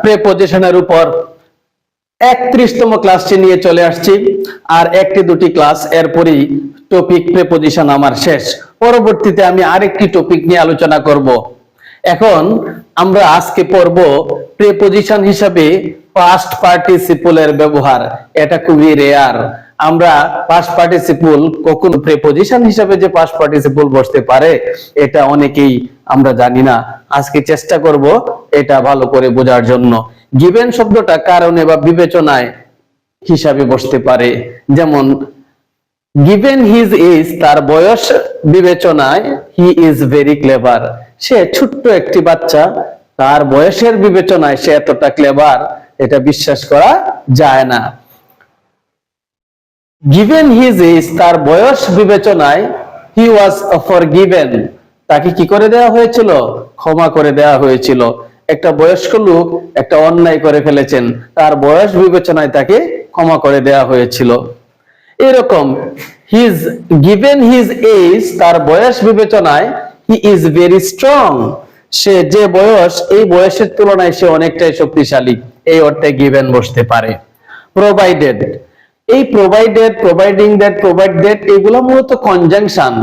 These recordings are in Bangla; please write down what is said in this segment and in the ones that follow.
প্রেপজিশনের উপর 31তম ক্লাসটি নিয়ে চলে আসছি। আর একটি দুটি ক্লাস এরপরই টপিক প্রেপজিশন আমার শেষ। পরবর্তীতে আমি আরেকটি টপিক নিয়ে আলোচনা করব। এখন আমরা আজকে পড়ব প্রেপজিশন হিসাবে পাস্ট পার্টিসিপলের ব্যবহার। এটা খুবই রেয়ার। আমরা পাস্ট পার্টিসিপল কখনো প্রেপজিশন হিসাবে যে পাস্ট পার্টিসিপল বসতে পারে এটা অনেকেই আমরা জানি না। আজকে চেষ্টা করব এটা ভালো করে বোঝার জন্য। গিভেন শব্দটা কারণে বা বিবেচনায় হিসাবে বসতে পারে। যেমন গিভেন হিজ এজ, তার বয়স বিবেচনায় হি ইজ ভেরি ক্লেভার, সে ছোট্ট একটি বাচ্চা, তার বয়সের বিবেচনায় সে এতটা ক্লেভার, এটা বিশ্বাস করা যায় না। গিভেন হিজ এজ, তার বয়স বিবেচনায় হি ওয়াজ ফরগিভেন, তাকে কি করে দেওয়া হয়েছিল? ক্ষমা করে দেওয়া হয়েছিল। একটা বয়স্ক লোক একটা অন্যায় করে ফেলেছেন, তার বয়স বিবেচনায় তাকে ক্ষমা করে দেওয়া হয়েছিল। এরকম হিজ গিভেন হিজ এজ, তার বয়স বিবেচনায় হি ইজ ভেরি স্ট্রং, সে যে বয়স এই বয়সের তুলনায় সে অনেকটাই শক্তিশালী, এই অর্থে গিভেন বসতে পারে। প্রোভাইডেড, এই provided, providing that, provide that এগুলো মূলত কনজাংশন,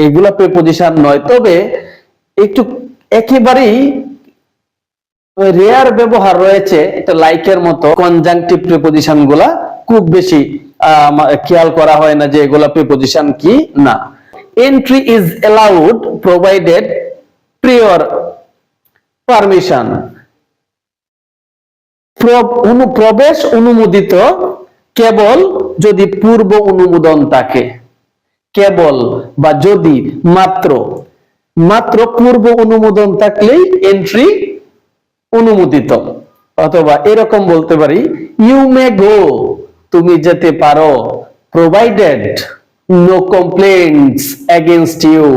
এগুলা প্রিপজিশন নয়। তবে একটু একেবারেই রেয়ার ব্যবহার রয়েছে, এটা লাইকের মতো। কনজাংটিভ প্রিপজিশন গুলা খুব বেশি খেয়াল করা হয় না যে এগুলা প্রিপজিশন কি না। Entry is allowed provided prior permission, প্রবেশ অনুমোদিত কেবল যদি পূর্ব অনুমোদন থাকে। কেবল বা যদি, মাত্র, মাত্র পূর্ব অনুমোদন থাকলেই এন্ট্রি অনুমোদিত। অথবা এরকম বলতে পারি ইউ মে গো, তুমি যেতে পারো, provided no complaints against you,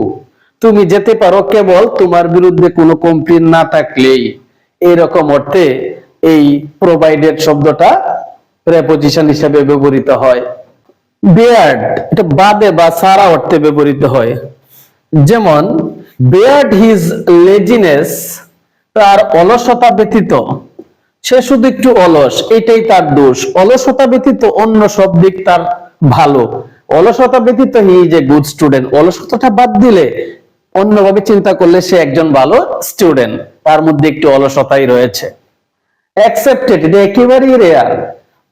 তুমি যেতে পারো কেবল তোমার বিরুদ্ধে কোনো কমপ্লেইন না থাকলেই। এরকম অর্থে এই প্রোভাইডেড শব্দটা প্রেপজিশন হিসেবে ব্যবহৃত হয়। বেয়ার্ড, এটা বাদে বা সারা অর্থে ব্যবহৃত হয়। যেমন বেয়ার্ড হিজ লেজিনেস, তার অলসতা ব্যতীত, সে শুধু একটু অলস, এটাই তার দোষ। অলসতা ব্যতীত অন্য সব দিক তার ভালো। অলসতা ব্যতীত he is a good student, অলসতাটা বাদ দিলে অন্যভাবে চিন্তা করলে সে একজন ভালো স্টুডেন্ট, তার মধ্যে একটু অলসতাই রয়েছে। অ্যাকসেপ্টেড, এটা একেবারেই রেয়ার।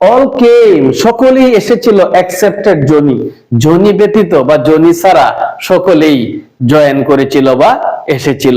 অল কেম, সকলেই এসেছিল, অ্যাকসেপ্টেড জনি, জনি ব্যতীত বা জনি ছাড়া সকলেই জয়েন করেছিল বা এসেছিল।